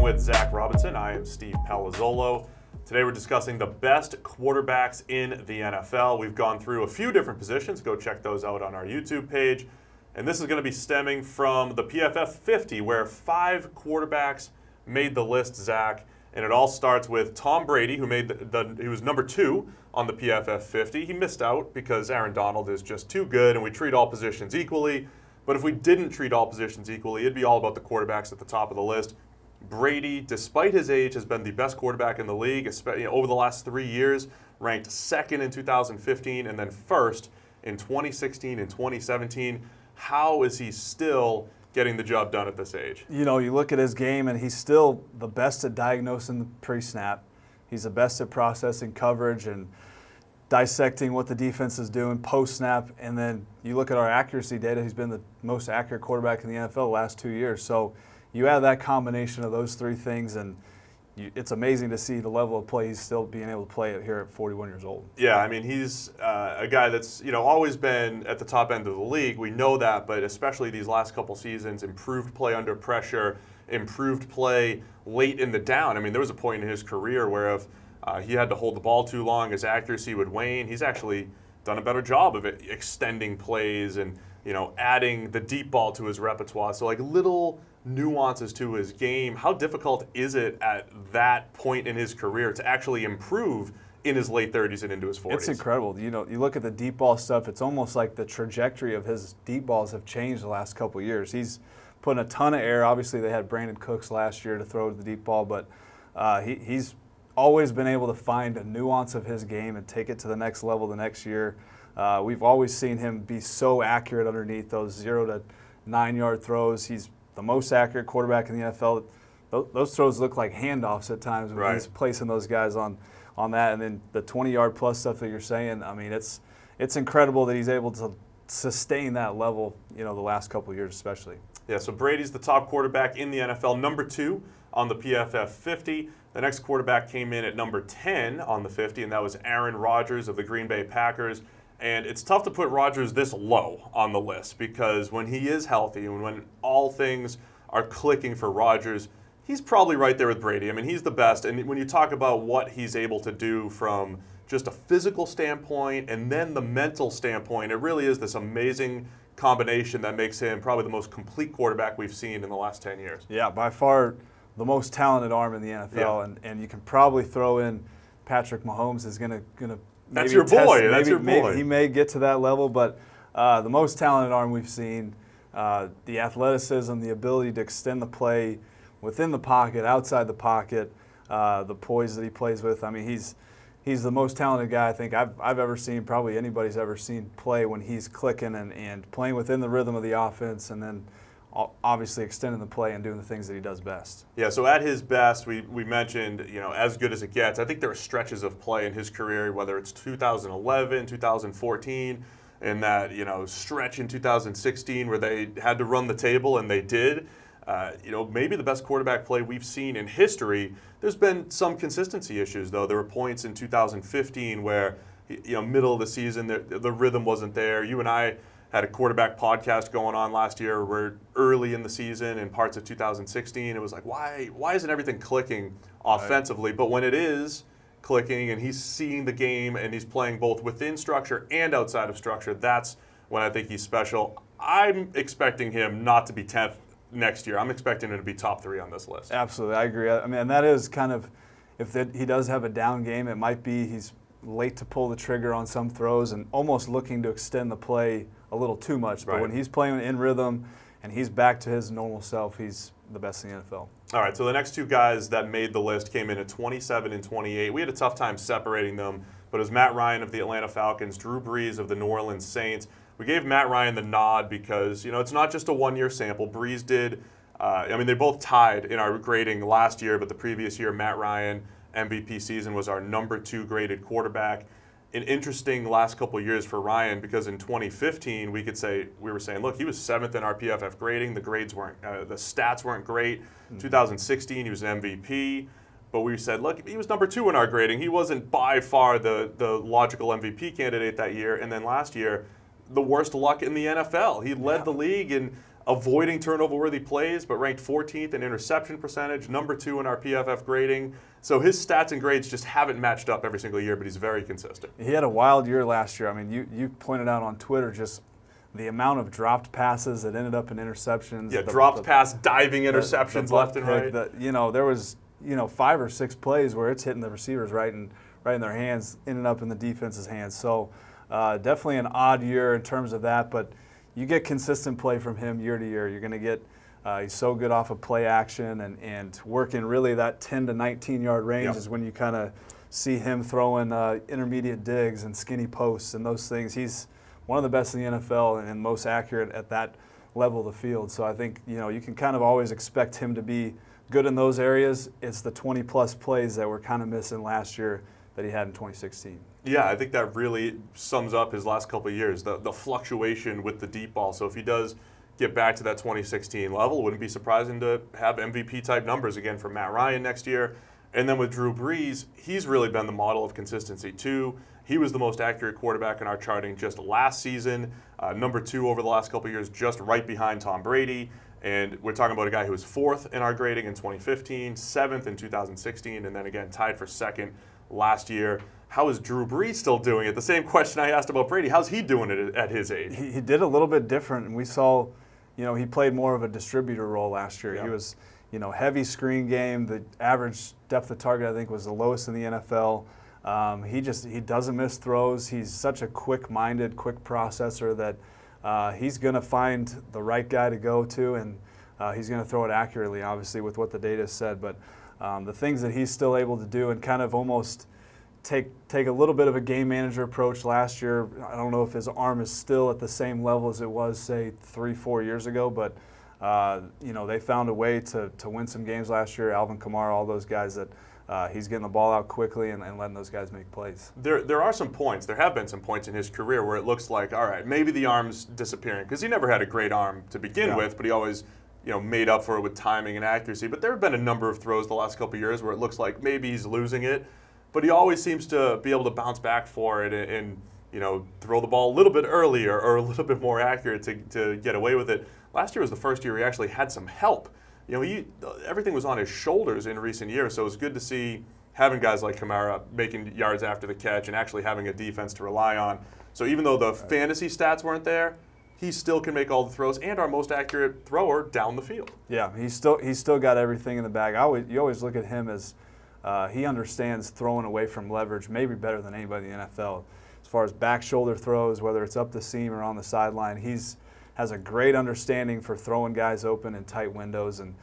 with Zach Robinson. I am Steve Palazzolo. Today we're discussing the best quarterbacks in the NFL. We've gone through a few different positions. Go check those out on our YouTube page. And this is going to be stemming from the PFF 50, where 5 quarterbacks made the list, Zach. And it all starts with Tom Brady, who made he was number 2 on the PFF 50. He missed out because Aaron Donald is just too good, and we treat all positions equally. But if we didn't treat all positions equally, it'd be all about the quarterbacks at the top of the list. Brady, despite his age, has been the best quarterback in the league, especially over the last 3 years, ranked second in 2015 and then first in 2016 and 2017. How is he still getting the job done at this age? You know, you look at his game, and he's still the best at diagnosing the pre-snap. He's the best at processing coverage and dissecting what the defense is doing post-snap. And then you look at our accuracy data, he's been the most accurate quarterback in the NFL the last 2 years. So you add that combination of those 3 things, and it's amazing to see the level of play he's still being able to play at here at 41 years old. Yeah, I mean, he's a guy that's always been at the top end of the league. We know that, but especially these last couple seasons, improved play under pressure, improved play late in the down. I mean, there was a point in his career where if he had to hold the ball too long, his accuracy would wane. He's actually done a better job of it, extending plays and adding the deep ball to his repertoire. So like little nuances to his game. How difficult is it at that point in his career to actually improve in his late 30s and into his 40s? It's incredible. You look at the deep ball stuff, it's almost like the trajectory of his deep balls have changed the last couple of years. He's putting a ton of air. Obviously, they had Brandon Cooks last year to throw the deep ball, but he's always been able to find a nuance of his game and take it to the next level the next year. We've always seen him be so accurate underneath those 0 to 9 yard throws. He's the most accurate quarterback in the NFL. Those throws look like handoffs at times when he's placing those guys on that. And then the 20-yard plus stuff that you're saying, I mean, it's incredible that he's able to sustain that level, the last couple of years especially. Yeah, so Brady's the top quarterback in the NFL, number 2 on the PFF 50. The next quarterback came in at number 10 on the 50, and that was Aaron Rodgers of the Green Bay Packers. And it's tough to put Rodgers this low on the list because when he is healthy and when all things are clicking for Rodgers, he's probably right there with Brady. I mean, he's the best. And when you talk about what he's able to do from just a physical standpoint and then the mental standpoint, it really is this amazing combination that makes him probably the most complete quarterback we've seen in the last 10 years. Yeah, by far the most talented arm in the NFL. Yeah. And you can probably throw in Patrick Mahomes is going to That's your boy. That's your boy. He may get to that level, but the most talented arm we've seen, the athleticism, the ability to extend the play within the pocket, outside the pocket, the poise that he plays with. I mean, he's the most talented guy I think I've ever seen, probably anybody's ever seen play when he's clicking and playing within the rhythm of the offense and then obviously extending the play and doing the things that he does best. Yeah, so at his best, we mentioned, as good as it gets. I think there are stretches of play in his career, whether it's 2011, 2014, and that, stretch in 2016 where they had to run the table, and they did. Maybe the best quarterback play we've seen in history. There's been some consistency issues, though. There were points in 2015 where, middle of the season, the rhythm wasn't there. You and I had a quarterback podcast going on last year. We're early in the season in parts of 2016. It was like, why isn't everything clicking offensively? Right. But when it is clicking and he's seeing the game and he's playing both within structure and outside of structure, that's when I think he's special. I'm expecting him not to be 10th next year. I'm expecting him to be top 3 on this list. Absolutely, I agree. I mean, and that is kind of, he does have a down game, it might be he's late to pull the trigger on some throws and almost looking to extend the play a little too much. But when he's playing in rhythm and he's back to his normal self, he's the best in the NFL. All right, so the next 2 guys that made the list came in at 27 and 28. We had a tough time separating them, but it was Matt Ryan of the Atlanta Falcons, Drew Brees of the New Orleans Saints. We gave Matt Ryan the nod because, it's not just a one-year sample. Brees did, they both tied in our grading last year, but the previous year, Matt Ryan, MVP season, was our number 2 graded quarterback. An interesting last couple of years for Ryan because in 2015 we were saying, look, he was 7th in our PFF grading. The grades weren't, the stats weren't great. 2016 he was an MVP, but we said, look, he was number 2 in our grading. He wasn't by far the logical MVP candidate that year. And then last year, the worst luck in the NFL. He led the league in avoiding turnover-worthy plays, but ranked 14th in interception percentage, number 2 in our PFF grading. So his stats and grades just haven't matched up every single year, but he's very consistent. He had a wild year last year. I mean, you pointed out on Twitter just the amount of dropped passes that ended up in interceptions. Yeah, dropped pass, diving interceptions left and right. There was 5 or 6 plays where it's hitting the receivers right in their hands, ended up in the defense's hands. So definitely an odd year in terms of that, but you get consistent play from him year to year. You're going to get he's so good off of play action and working really that 10 to 19 yard range is when you kind of see him throwing intermediate digs and skinny posts and those things. He's one of the best in the NFL and most accurate at that level of the field. So I think you can kind of always expect him to be good in those areas. It's the 20-plus plays that we're kind of missing last year that he had in 2016. Yeah, I think that really sums up his last couple of years, the fluctuation with the deep ball. So if he does get back to that 2016 level, wouldn't be surprising to have MVP-type numbers again for Matt Ryan next year. And then with Drew Brees, he's really been the model of consistency too. He was the most accurate quarterback in our charting just last season, number 2 over the last couple of years, just right behind Tom Brady. And we're talking about a guy who was 4th in our grading in 2015, 7th in 2016, and then again tied for 2nd last year. How is Drew Brees still doing it? The same question I asked about Brady. How's he doing it at his age? He did a little bit different, and we saw, he played more of a distributor role last year. Yeah. He was, heavy screen game. The average depth of target, I think, was the lowest in the NFL. He doesn't miss throws. He's such a quick-minded, quick processor that he's going to find the right guy to go to, and he's going to throw it accurately, obviously, with what the data said. But the things that he's still able to do and kind of almost take a little bit of a game manager approach last year. I don't know if his arm is still at the same level as it was, say, 3-4 years ago, but they found a way to win some games last year. Alvin Kamara, all those guys that he's getting the ball out quickly and letting those guys make plays. There are some points. There have been some points in his career where it looks like, all right, maybe the arm's disappearing, because he never had a great arm to begin with, but he always made up for it with timing and accuracy. But there have been a number of throws the last couple of years where it looks like maybe he's losing it, but he always seems to be able to bounce back for it and throw the ball a little bit earlier or a little bit more accurate to get away with it. Last year was the first year he actually had some help. Everything was on his shoulders in recent years, so it was good to see having guys like Kamara making yards after the catch and actually having a defense to rely on. So even though the fantasy stats weren't there, he still can make all the throws and our most accurate thrower down the field. Yeah, he's still got everything in the bag. You always look at him as he understands throwing away from leverage maybe better than anybody in the NFL. As far as back shoulder throws, whether it's up the seam or on the sideline, has a great understanding for throwing guys open in tight windows, and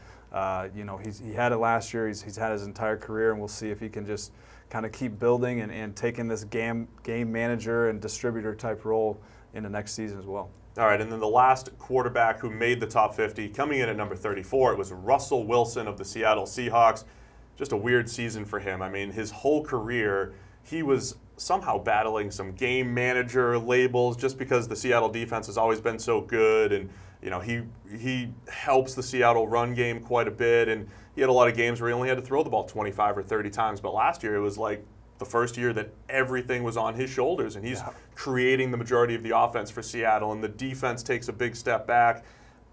he had it last year. He's had his entire career, and we'll see if he can just kind of keep building and taking this game manager and distributor type role into next season as well. All right, and then the last quarterback who made the top 50, coming in at number 34, it was Russell Wilson of the Seattle Seahawks. Just a weird season for him. I mean, his whole career, he was somehow battling some game manager labels just because the Seattle defense has always been so good, and he helps the Seattle run game quite a bit, and he had a lot of games where he only had to throw the ball 25 or 30 times, but last year it was like the first year that everything was on his shoulders, and he's creating the majority of the offense for Seattle, and the defense takes a big step back.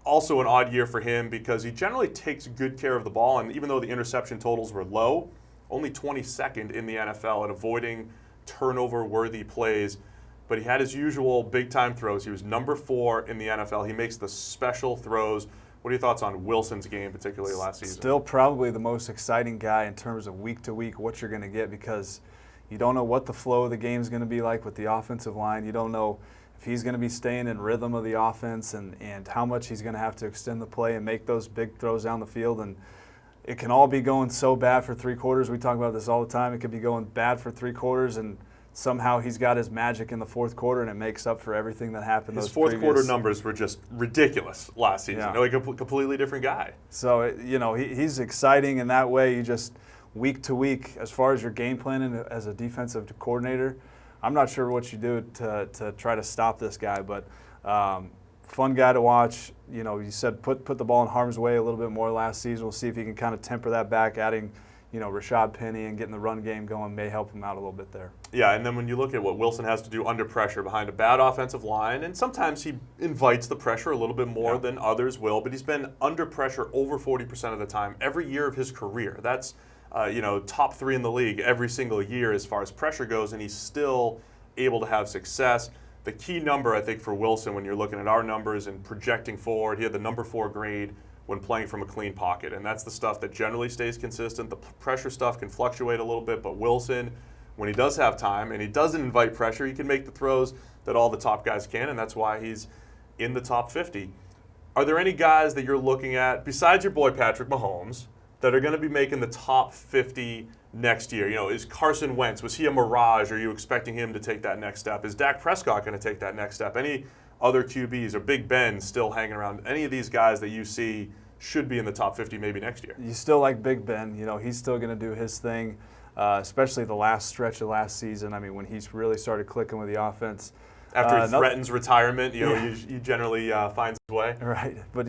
Also an odd year for him because he generally takes good care of the ball, and even though the interception totals were low, only 22nd in the NFL at avoiding turnover-worthy plays, but he had his usual big-time throws. He was number 4 in the NFL. He makes the special throws. What are your thoughts on Wilson's game, particularly last season? Still probably the most exciting guy in terms of week-to-week what you're going to get, because you don't know what the flow of the game is going to be like with the offensive line. You don't know if he's going to be staying in rhythm of the offense and how much he's going to have to extend the play and make those big throws down the field. And it can all be going so bad for 3 quarters. We talk about this all the time. It could be going bad for 3 quarters, and somehow he's got his magic in the 4th quarter, and it makes up for everything that happened. His fourth quarter numbers were just ridiculous last season. Yeah. Like a completely different guy. So, he's exciting in that way. You just, week to week, as far as your game planning as a defensive coordinator, I'm not sure what you do to try to stop this guy, but fun guy to watch. You said put the ball in harm's way a little bit more last season. We'll see if he can kind of temper that back, adding Rashad Penny and getting the run game going may help him out a little bit there. Yeah, and then when you look at what Wilson has to do under pressure behind a bad offensive line, and sometimes he invites the pressure a little bit more than others will, but he's been under pressure over 40% of the time every year of his career. That's top 3 in the league every single year as far as pressure goes, and he's still able to have success. The key number, I think, for Wilson, when you're looking at our numbers and projecting forward, he had the number 4 grade when playing from a clean pocket, and that's the stuff that generally stays consistent. The pressure stuff can fluctuate a little bit, but Wilson, when he does have time and he doesn't invite pressure, he can make the throws that all the top guys can, and that's why he's in the top 50. Are there any guys that you're looking at, besides your boy Patrick Mahomes, that are going to be making the top 50 next year? Is Carson Wentz, was he a mirage? Are you expecting him to take that next step? Is Dak Prescott going to take that next step? Any other QBs or Big Ben still hanging around? Any of these guys that you see should be in the top 50 maybe next year? You still like Big Ben. He's still going to do his thing, especially the last stretch of last season. I mean, when he's really started clicking with the offense. After he threatens retirement, he generally finds his way. Right. But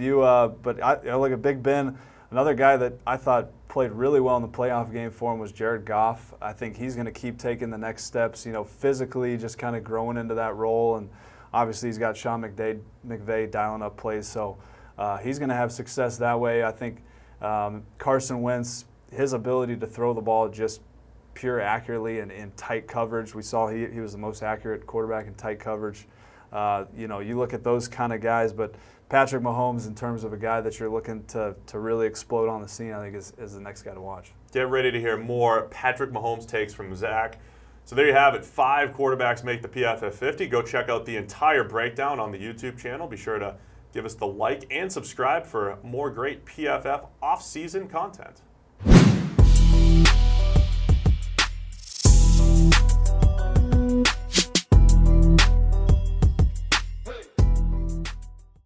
I look at Big Ben. Another guy that I thought played really well in the playoff game for him was Jared Goff. I think he's going to keep taking the next steps, physically just kind of growing into that role. And obviously he's got Sean McVay dialing up plays. So he's going to have success that way. I think Carson Wentz, his ability to throw the ball just pure accurately and in tight coverage. We saw he was the most accurate quarterback in tight coverage. You look at those kind of guys, but Patrick Mahomes, in terms of a guy that you're looking to really explode on the scene, I think is the next guy to watch. Get ready to hear more Patrick Mahomes takes from Zach. So there you have it. 5 quarterbacks make the PFF 50. Go check out the entire breakdown on the YouTube channel. Be sure to give us the like and subscribe for more great PFF off-season content.